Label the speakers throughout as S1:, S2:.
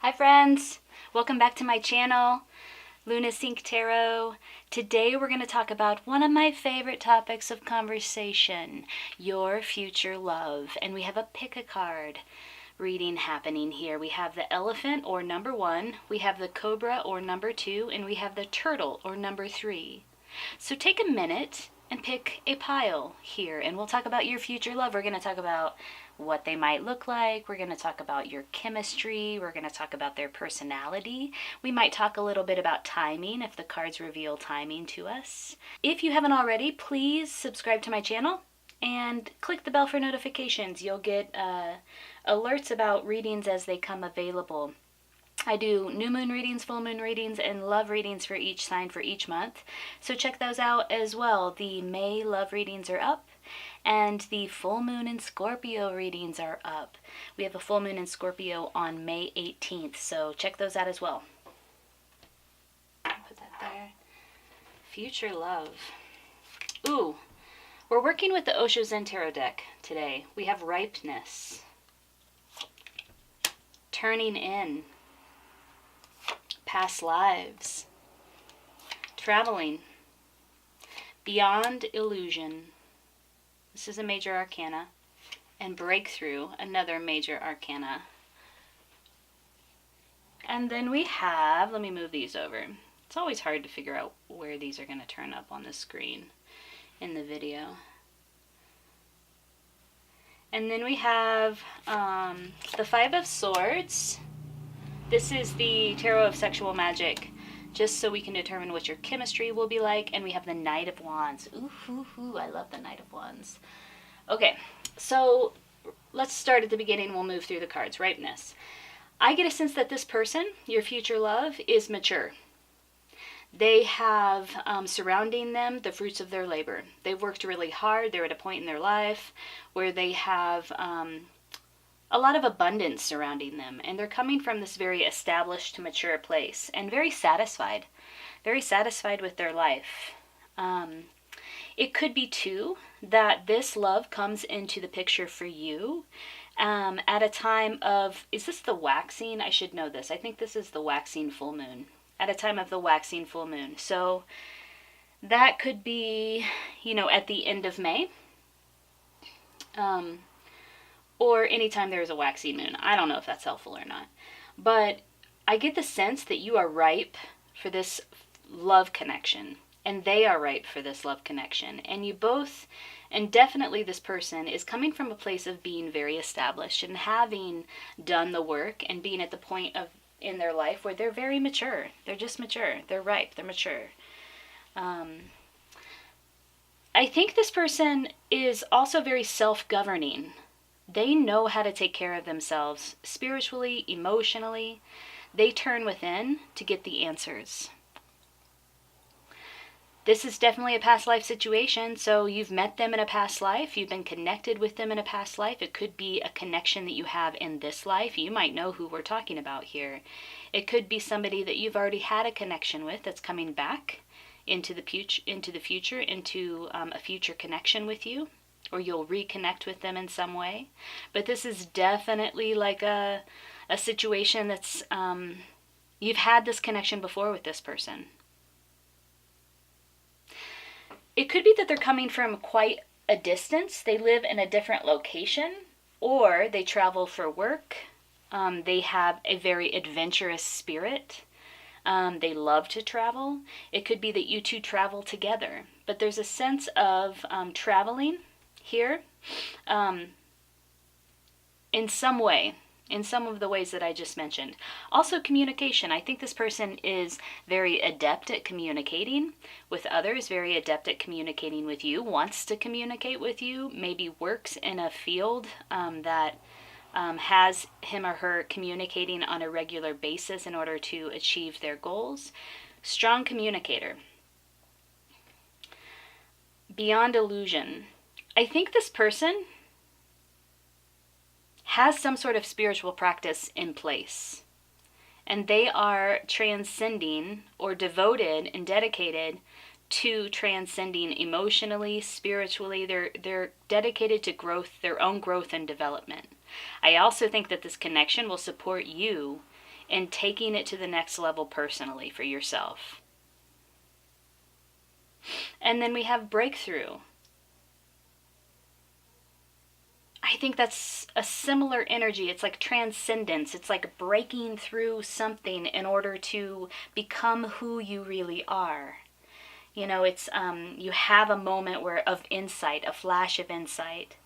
S1: Hi friends, welcome back to my channel, Luna Sync Tarot. Today we're going to talk about one of my favorite topics of conversation, your future love. And we have a pick a card reading happening here. We have the elephant or number 1, we have the cobra or number 2, and we have the turtle or number 3. So take a minute and pick a pile here, and we'll talk about your future love. We're going to talk about what they might look like. We're going to talk about your chemistry. We're going to talk about their personality. We might talk a little bit about timing if the cards reveal timing to us. If you haven't already, please subscribe to my channel and click the bell for notifications. You'll get alerts about readings as they come available. I do new moon readings, full moon readings, and love readings for each sign for each month. So check those out as well. The May love readings are up, and the full moon and Scorpio readings are up. We have a full moon in Scorpio on May 18th, so check those out as well. Put that there. Future love. Ooh, we're working with the Osho Zen Tarot deck today. We have ripeness, turning in, past lives, traveling, beyond illusion. This is a major arcana. And breakthrough, another major arcana. And then we have, let me move these over. It's always hard to figure out where these are going to turn up on the screen in the video. And then we have the Five of Swords. This is the Tarot of Sexual Magic, just so we can determine what your chemistry will be like. And we have the Knight of Wands. Ooh, I love the Knight of Wands. Okay, so let's start at the beginning. We'll move through the cards. Ripeness. I get a sense that this person, your future love, is mature. They have surrounding them the fruits of their labor. They've worked really hard. They're at a point in their life where they have a lot of abundance surrounding them, and they're coming from this very established, mature place, and very satisfied with their life. It could be too that this love comes into the picture for you at a time of, is this the waxing? I should know this. I think this is the waxing full moon. At a time of the waxing full moon. So that could be, at the end of May. Or anytime there is a waxing moon. I don't know if that's helpful or not. But I get the sense that you are ripe for this love connection. And they are ripe for this love connection. And you both, and definitely this person, is coming from a place of being very established and having done the work and being at the point in their life where they're very mature. They're just mature. They're ripe. They're mature. I think this person is also very self-governing. They know how to take care of themselves spiritually, emotionally. They turn within to get the answers. This is definitely a past life situation, so you've met them in a past life. You've been connected with them in a past life. It could be a connection that you have in this life. You might know who we're talking about here. It could be somebody that you've already had a connection with that's coming back into the future, into a future connection with you. Or you'll reconnect with them in some way. But this is definitely like a situation that's, you've had this connection before with this person. It could be that they're coming from quite a distance. They live in a different location, or they travel for work. They have a very adventurous spirit. They love to travel. It could be that you two travel together. But there's a sense of traveling here, in some way, in some of the ways that I just mentioned. Also communication. I think this person is very adept at communicating with others, very adept at communicating with you, wants to communicate with you, maybe works in a field that has him or her communicating on a regular basis in order to achieve their goals. Strong communicator. Beyond illusion. I think this person has some sort of spiritual practice in place. And they are transcending or devoted and dedicated to transcending emotionally, spiritually. They're dedicated to growth, their own growth and development. I also think that this connection will support you and taking it to the next level personally for yourself. And then we have breakthrough. I think that's a similar energy. It's like transcendence. It's like breaking through something in order to become who you really are. You know, it's you have a moment of insight, a flash of insight.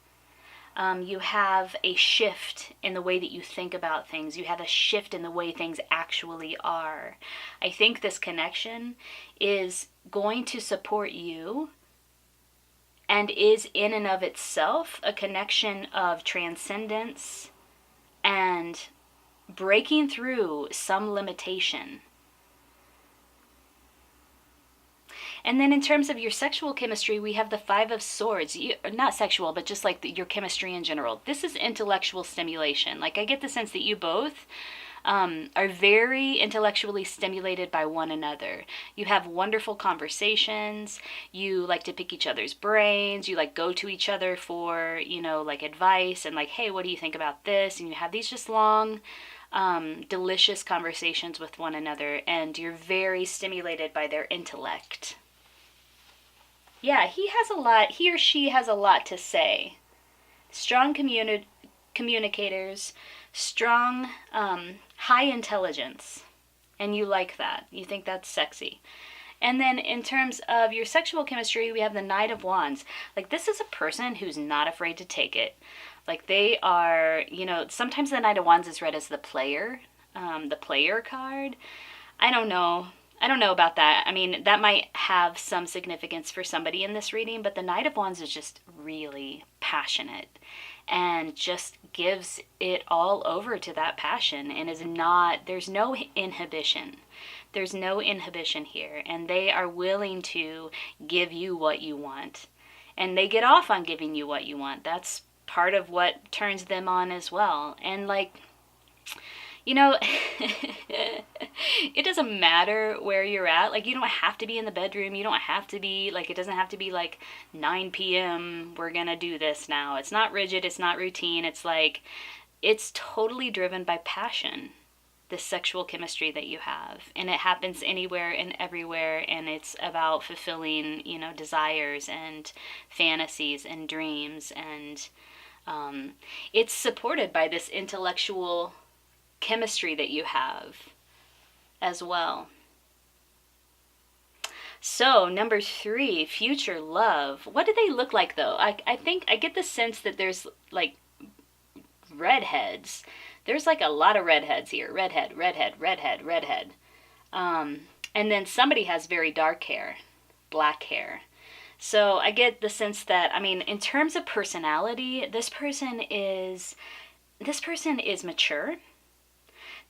S1: You have a shift in the way that you think about things. You have a shift in the way things actually are. I think this connection is going to support you and is in and of itself a connection of transcendence and breaking through some limitation. And then in terms of your sexual chemistry, we have the Five of Swords. Not sexual, but just like your chemistry in general. This is intellectual stimulation. Like, I get the sense that you both are very intellectually stimulated by one another. You have wonderful conversations. You like to pick each other's brains. You like go to each other for, you know, like advice and like, hey, what do you think about this? And you have these just long, delicious conversations with one another, and you're very stimulated by their intellect. Yeah, he or she has a lot to say. Strong communicators, strong, high intelligence. And you like that. You think that's sexy. And then in terms of your sexual chemistry, we have the Knight of Wands. Like, this is a person who's not afraid to take it. Like, they are, you know, sometimes the Knight of Wands is read as the player card. I don't know about that. I mean, that might have some significance for somebody in this reading, but the Knight of Wands is just really passionate and just gives it all over to that passion and there's no inhibition. There's no inhibition here, and they are willing to give you what you want. And they get off on giving you what you want. That's part of what turns them on as well. And like, you know, it doesn't matter where you're at. Like, you don't have to be in the bedroom. You don't have to be, like, it doesn't have to be like 9 p.m. We're going to do this now. It's not rigid. It's not routine. It's like, it's totally driven by passion, this sexual chemistry that you have. And it happens anywhere and everywhere. And it's about fulfilling, you know, desires and fantasies and dreams. And it's supported by this intellectual chemistry that you have as well. So, number 3, future love. What do they look like, though? I think I get the sense that there's like redheads. There's like a lot of redheads here. Redhead. And then somebody has very dark hair, black hair. So I get the sense that, I mean, in terms of personality, this person is mature.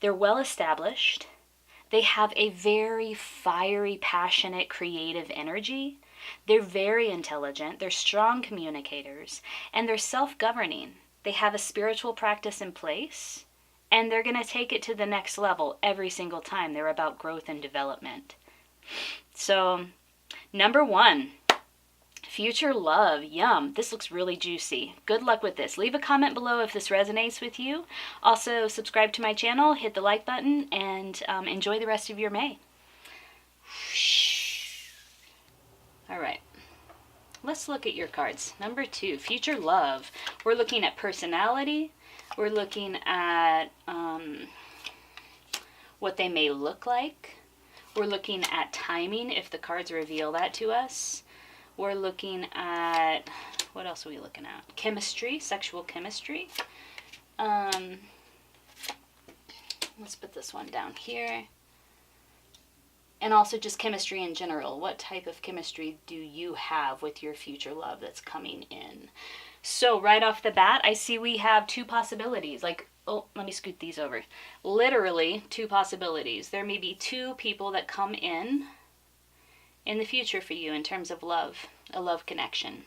S1: They're well established. They have a very fiery, passionate, creative energy. They're very intelligent. They're strong communicators. And they're self-governing. They have a spiritual practice in place. And they're going to take it to the next level every single time. They're about growth and development. So, number 1. Future love. Yum. This looks really juicy. Good luck with this. Leave a comment below if this resonates with you. Also, subscribe to my channel, hit the like button, and enjoy the rest of your May. All right. Let's look at your cards. Number 2, future love. We're looking at personality. We're looking at what they may look like. We're looking at timing, if the cards reveal that to us. We're looking at, what else are we looking at? Chemistry, sexual chemistry. Let's put this one down here. And also just chemistry in general. What type of chemistry do you have with your future love that's coming in? So right off the bat, I see we have 2 possibilities. Like, oh, let me scoot these over. Literally 2 possibilities. There may be 2 people that come in the future for you in terms of love, a love connection.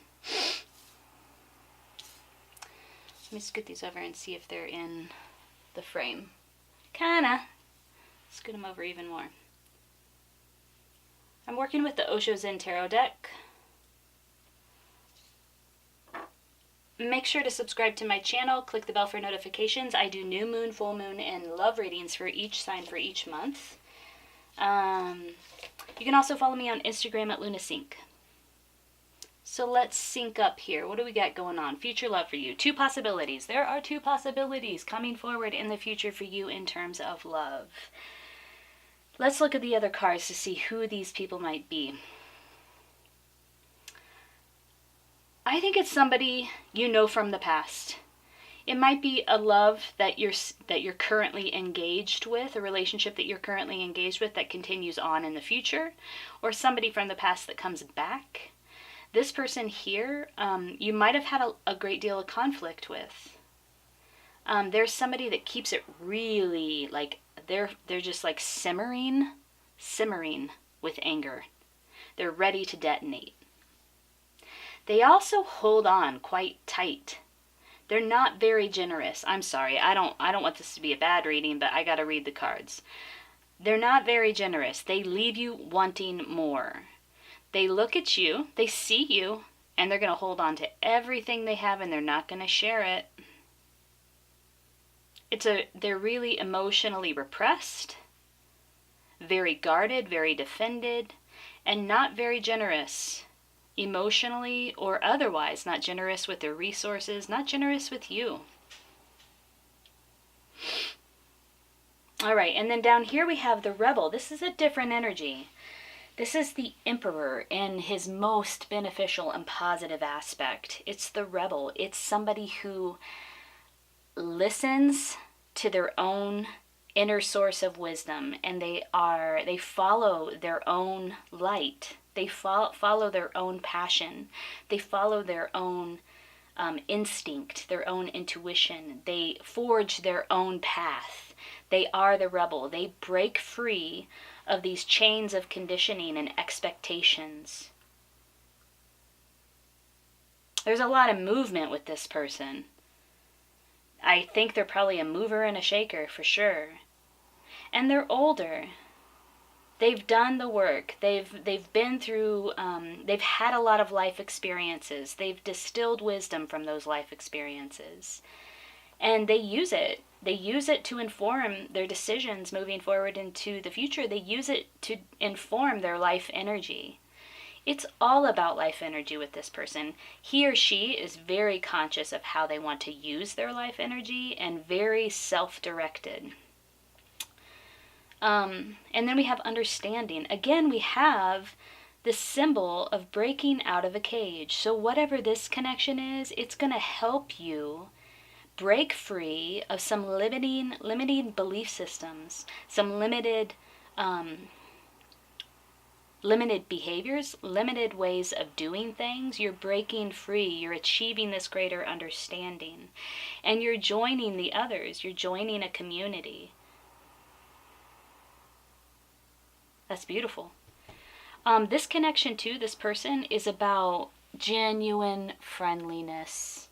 S1: Let me scoot these over and see if they're in the frame. Kinda. Scoot them over even more. I'm working with the Osho Zen Tarot deck. Make sure to subscribe to my channel, click the bell for notifications. I do new moon, full moon, and love readings for each sign for each month. You can also follow me on Instagram at LunaSync. So let's sync up here. What do we got going on? Future love for you. 2 possibilities. There are 2 possibilities coming forward in the future for you in terms of love. Let's look at the other cards to see who these people might be. I think it's somebody you know from the past. It might be a love that you're currently engaged with, a relationship that you're currently engaged with that continues on in the future, or somebody from the past that comes back. This person here, you might have had a great deal of conflict with. There's somebody that keeps it really, like, they're just like simmering with anger. They're ready to detonate. They also hold on quite tight. They're not very generous. I'm sorry, I don't want this to be a bad reading, but I gotta read the cards. They're not very generous. They leave you wanting more. They look at you, they see you, and they're going to hold on to everything they have, and they're not going to share it. They're really emotionally repressed, very guarded, very defended, and not very generous emotionally or otherwise. Not generous with their resources, not generous with you. All right, and then down here we have the Rebel. This is a different energy. This is the Emperor in his most beneficial and positive aspect. It's the Rebel. It's somebody who listens to their own inner source of wisdom, and they follow their own light. They follow their own passion. They follow their own instinct, their own intuition. They forge their own path. They are the Rebel. They break free of these chains of conditioning and expectations. There's a lot of movement with this person. I think they're probably a mover and a shaker for sure. And they're older. They've done the work. They've been through, they've had a lot of life experiences. They've distilled wisdom from those life experiences. And they use it. They use it to inform their decisions moving forward into the future. They use it to inform their life energy. It's all about life energy with this person. He or she is very conscious of how they want to use their life energy and very self-directed. And then we have understanding. Again, we have the symbol of breaking out of a cage. So whatever this connection is, it's going to help you break free of some limiting belief systems, some limited behaviors, limited ways of doing things. You're breaking free. You're achieving this greater understanding. And you're joining the others. You're joining a community. That's beautiful. This connection to this person is about genuine friendliness.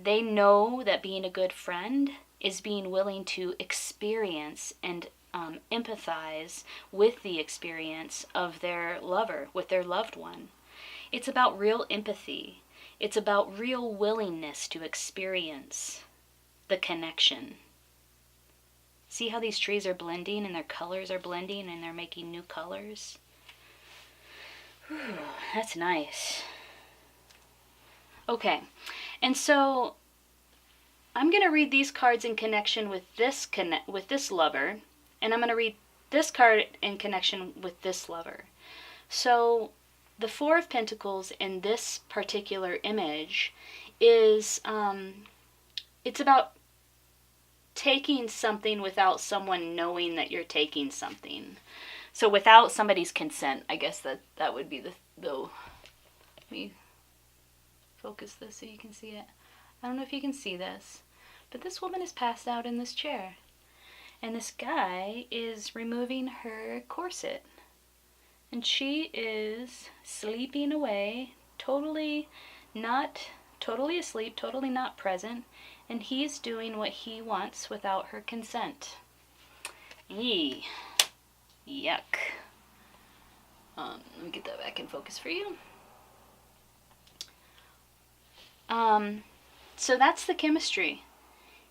S1: They know that being a good friend is being willing to experience and empathize with the experience of their lover, with their loved one. It's about real empathy. It's about real willingness to experience the connection. See how these trees are blending and their colors are blending and they're making new colors? Whew, that's nice. Okay, and so I'm going to read these cards in connection with this lover, and I'm going to read this card in connection with this lover. So the Four of Pentacles in this particular image is, it's about taking something without someone knowing that you're taking something. So without somebody's consent, I guess that would be the let me focus this so you can see it. I don't know if you can see this, but this woman is passed out in this chair. And this guy is removing her corset. And she is sleeping away, totally asleep, totally not present. And he's doing what he wants without her consent. Eee. Yuck. Let me get that back in focus for you. So that's the chemistry.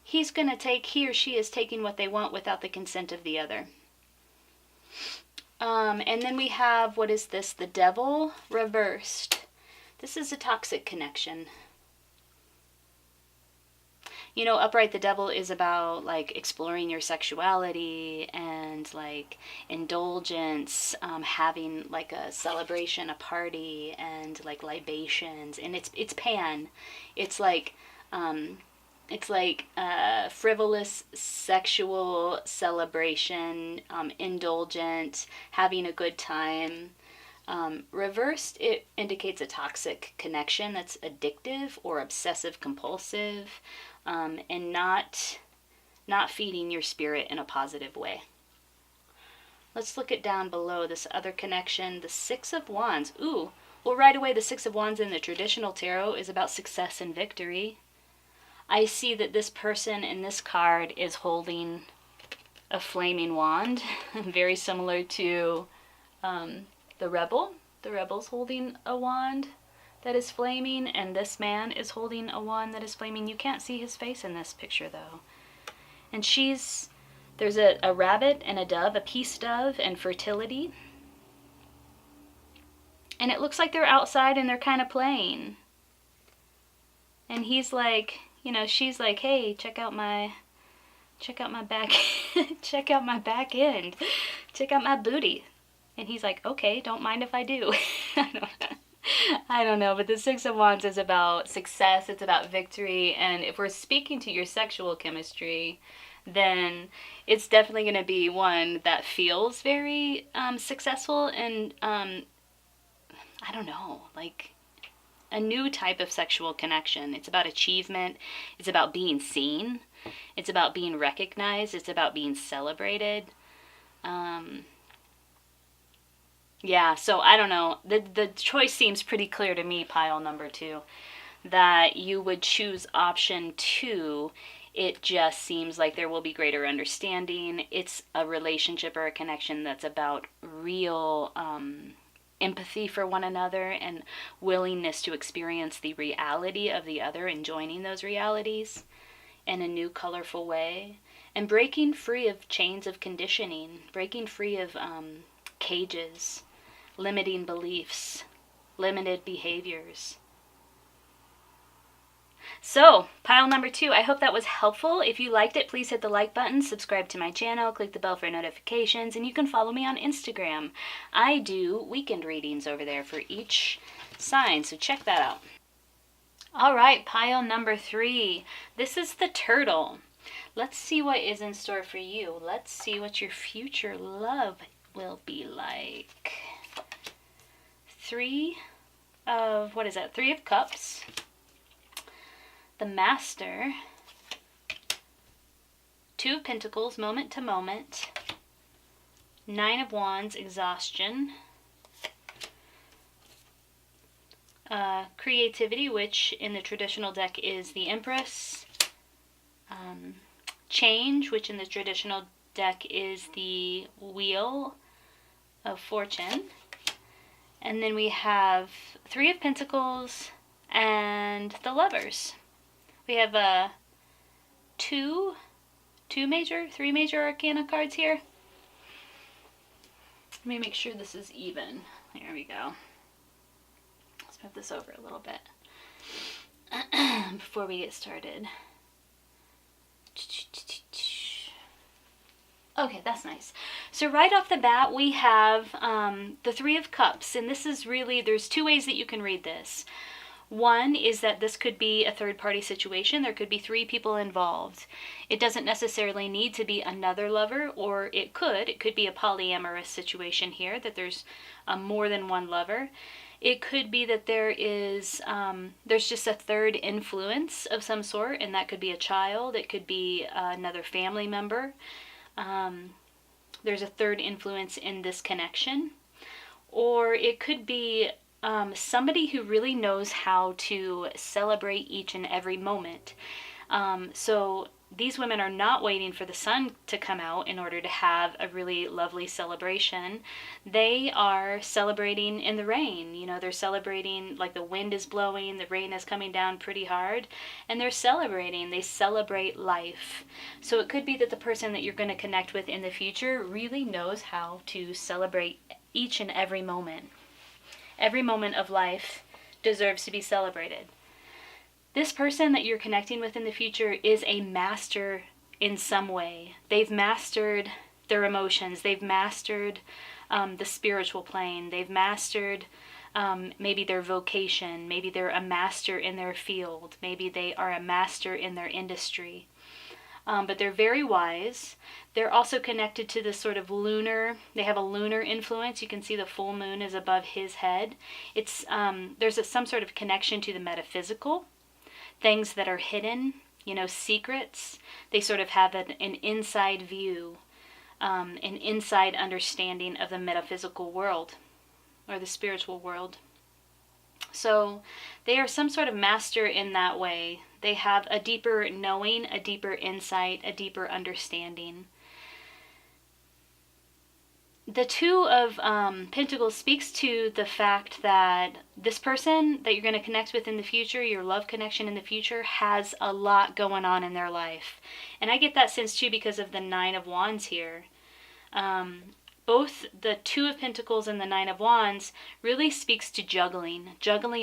S1: He or she is taking what they want without the consent of the other. And then we have, what is this? The devil reversed. This is a toxic connection. You know, upright the devil is about like exploring your sexuality and like indulgence, having like a celebration, a party, and like libations, and it's pan. It's like frivolous sexual celebration, indulgent, having a good time. Reversed, it indicates a toxic connection that's addictive or obsessive compulsive, and not feeding your spirit in a positive way. Let's look at down below this other connection, the Six of Wands. Ooh, well, right away, the Six of Wands in the traditional tarot is about success and victory. I see that this person in this card is holding a flaming wand, very similar to the Rebel. The Rebel's holding a wand that is flaming, and this man is holding a wand that is flaming. You can't see his face in this picture, though. And there's a rabbit and a dove, a peace dove, and fertility. And it looks like they're outside and they're kind of playing. And he's like, you know, she's like, hey, check out my back, check out my back end, check out my booty. And he's like, okay, don't mind if I do. I don't know, but the Six of Wands is about success, it's about victory, and if we're speaking to your sexual chemistry, then it's definitely going to be one that feels very successful and, I don't know, like a new type of sexual connection. It's about achievement, it's about being seen, it's about being recognized, it's about being celebrated. Yeah, so I don't know. The choice seems pretty clear to me, pile number 2, that you would choose option 2. It just seems like there will be greater understanding. It's a relationship or a connection that's about real empathy for one another and willingness to experience the reality of the other and joining those realities in a new, colorful way. And breaking free of chains of conditioning, breaking free of cages, limiting beliefs, limited behaviors. So, pile number 2, I hope that was helpful. If you liked it, please hit the like button, subscribe to my channel, click the bell for notifications, and you can follow me on Instagram. I do weekend readings over there for each sign, so check that out. All right, pile number 3. This is the Turtle. Let's see what is in store for you. Let's see what your future love will be like. 3 of Cups, the Master, 2 of Pentacles, moment to moment, 9 of Wands, exhaustion, creativity, which in the traditional deck is the Empress, change, which in the traditional deck is the Wheel of Fortune. And then we have 3 of Pentacles and the Lovers. We have three major arcana cards here. Let me make sure this is even. There we go. Let's move this over a little bit before we get started. Okay, that's nice. So right off the bat, we have the 3 of Cups, and this is really, there's 2 ways that you can read this. One is that this could be a third-party situation. There could be 3 people involved. It doesn't necessarily need to be another lover, or it could be a polyamorous situation here, that there's more than one lover. It could be that there's just a third influence of some sort, and that could be a child. It could be another family member. There's a third influence in this connection. Or it could be somebody who really knows how to celebrate each and every moment. So these women are not waiting for the sun to come out in order to have a really lovely celebration. They are celebrating in the rain. You know, they're celebrating like the wind is blowing, the rain is coming down pretty hard, and they're celebrating. They celebrate life. So it could be that the person that you're going to connect with in the future really knows how to celebrate each and every moment. Every moment of life deserves to be celebrated. This person that you're connecting with in the future is a master in some way. They've mastered their emotions. They've mastered the spiritual plane. They've mastered maybe their vocation. Maybe they're a master in their field. Maybe they are a master in their industry. But they're very wise. They're also connected to this sort of lunar, they have a lunar influence. You can see the full moon is above his head. It's there's some sort of connection to the metaphysical. Things that are hidden, you know, secrets. They sort of have an inside view, an inside understanding of the metaphysical world or the spiritual world. So they are some sort of master in that way. They have a deeper knowing, a deeper insight, a deeper understanding. The Two of Pentacles speaks to the fact that this person that you're going to connect with in the future, your love connection in the future, has a lot going on in their life. And I get that sense too because of the Nine of Wands here. Both the Two of Pentacles and the Nine of Wands really speaks to juggling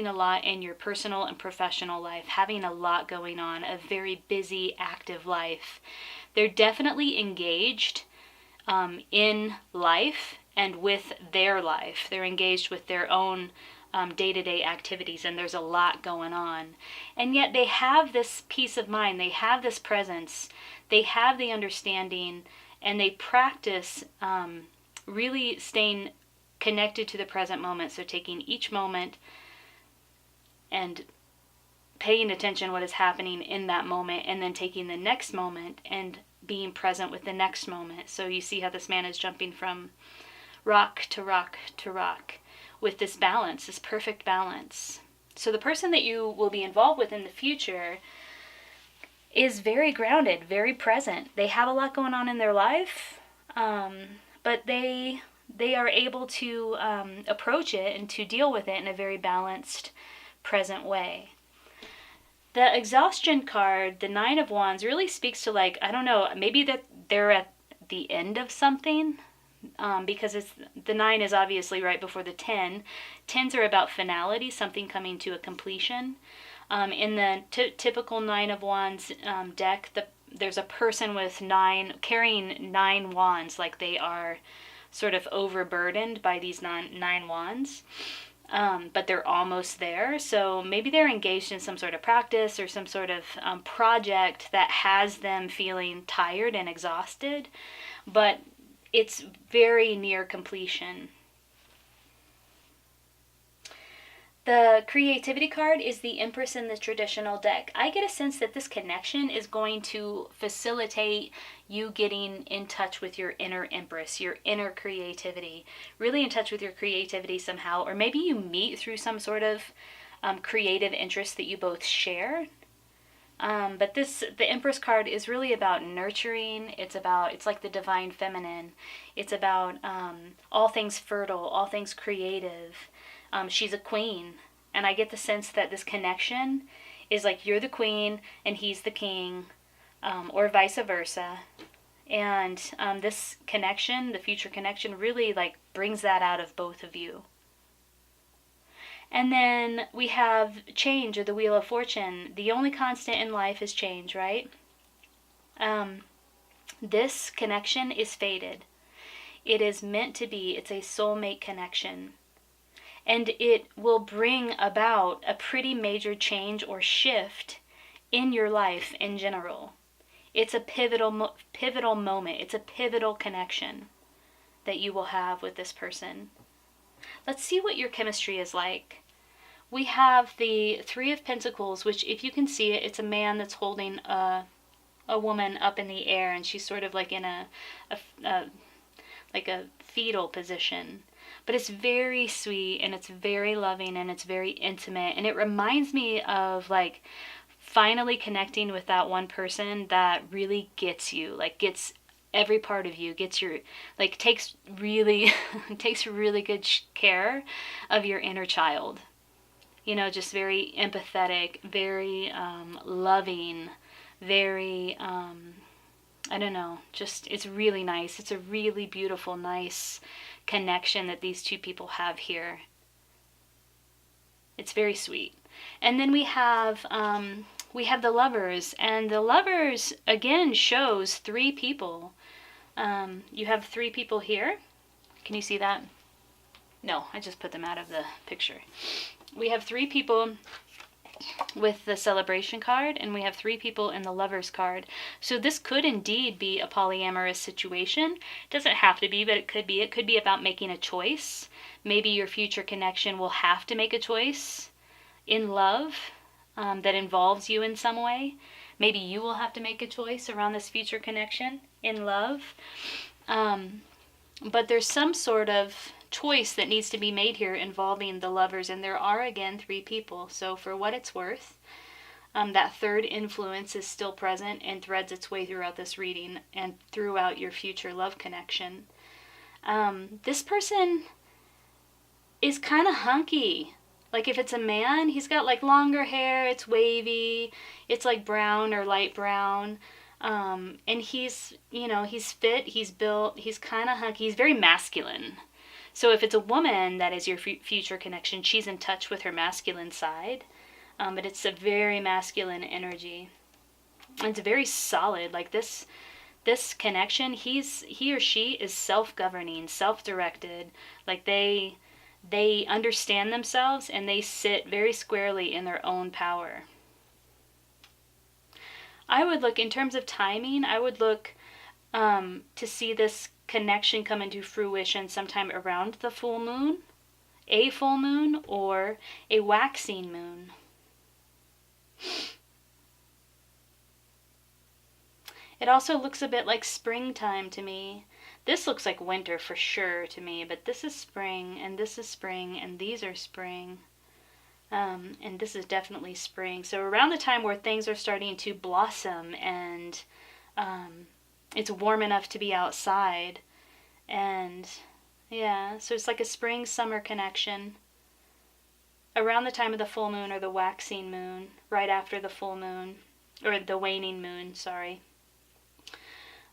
S1: a lot in your personal and professional life, having a lot going on, a very busy, active life. They're definitely engaged in life and with their life. They're engaged with their own day-to-day activities, and there's a lot going on. And yet they have this peace of mind. They have this presence. They have the understanding, and they practice really staying connected to the present moment. So taking each moment and paying attention to what is happening in that moment, and then taking the next moment and being present with the next moment. So you see how this man is jumping from rock to rock to rock with this balance, this perfect balance. So the person that you will be involved with in the future is very grounded, very present. They have a lot going on in their life, but they are able to approach it and to deal with it in a very balanced, present way. The exhaustion card, the Nine of Wands, really speaks to, like, I don't know, maybe that they're at the end of something, because the 9 is obviously right before the 10. 10s are about finality, something coming to a completion. In the typical Nine of Wands deck, there's a person with carrying 9 wands, like they are sort of overburdened by these nine wands. But they're almost there. So maybe they're engaged in some sort of practice or some sort of project that has them feeling tired and exhausted, but it's very near completion. The creativity card is the Empress in the traditional deck. I get a sense that this connection is going to facilitate you getting in touch with your inner Empress, your inner creativity, really in touch with your creativity somehow, or maybe you meet through some sort of creative interest that you both share. But the Empress card is really about nurturing. It's like the divine feminine. It's about all things fertile, all things creative. She's a queen, and I get the sense that this connection is like you're the queen and he's the king, or vice versa. And this connection, the future connection, really like brings that out of both of you. And then we have change, or the Wheel of Fortune. The only constant in life is change, right? This connection is fated. It is meant to be. It's a soulmate connection. And it will bring about a pretty major change or shift in your life in general. It's a pivotal moment. It's a pivotal connection that you will have with this person. Let's see what your chemistry is like. We have the Three of Pentacles, which, if you can see it, it's a man that's holding a woman up in the air, and she's sort of like in a fetal position. But it's very sweet, and it's very loving, and it's very intimate, and it reminds me of like finally connecting with that one person that really gets you, like gets every part of you, gets your, like takes really takes really good care of your inner child. You know, just very empathetic, very loving, very I don't know, just it's really nice. It's a really beautiful, nice connection that these two people have here. It's very sweet. And then we have the Lovers, and the Lovers again shows three people. You have three people here. Can you see that? No, I just put them out of the picture. We have three people with the Celebration card, and we have three people in the Lovers card. So this could indeed be a polyamorous situation. It doesn't have to be, but it could be. It could be about making a choice. Maybe your future connection will have to make a choice in love that involves you in some way. Maybe you will have to make a choice around this future connection in love. But there's some sort of choice that needs to be made here involving the Lovers, and there are again three people. So for what it's worth, that third influence is still present and threads its way throughout this reading and throughout your future love connection. This person is kind of hunky. Like if it's a man, he's got like longer hair, it's wavy, it's like brown or light brown. And he's, you know, he's fit, he's built, he's kind of hunky, he's very masculine. So if it's a woman that is your future connection, she's in touch with her masculine side. But it's a very masculine energy. It's very solid. Like this connection, he or she is self-governing, self-directed. Like they understand themselves and they sit very squarely in their own power. I would look, in terms of timing, I would look to see this connection come into fruition sometime around the full moon, a full moon, or a waxing moon. It also looks a bit like springtime to me. This looks like winter for sure to me, but this is spring, and this is spring, and these are spring. And this is definitely spring. So around the time where things are starting to blossom and it's warm enough to be outside. And yeah, so it's like a spring-summer connection. Around the time of the full moon or the waxing moon, right after the full moon, or the waning moon, sorry.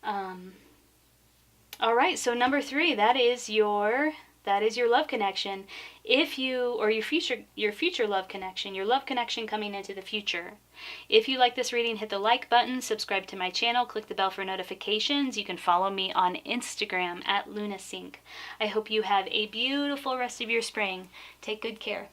S1: All right, so number 3, that is your love connection. If you, or your future love connection, your love connection coming into the future. If you like this reading, hit the like button, subscribe to my channel, click the bell for notifications. You can follow me on Instagram @LunaSync. I hope you have a beautiful rest of your spring. Take good care.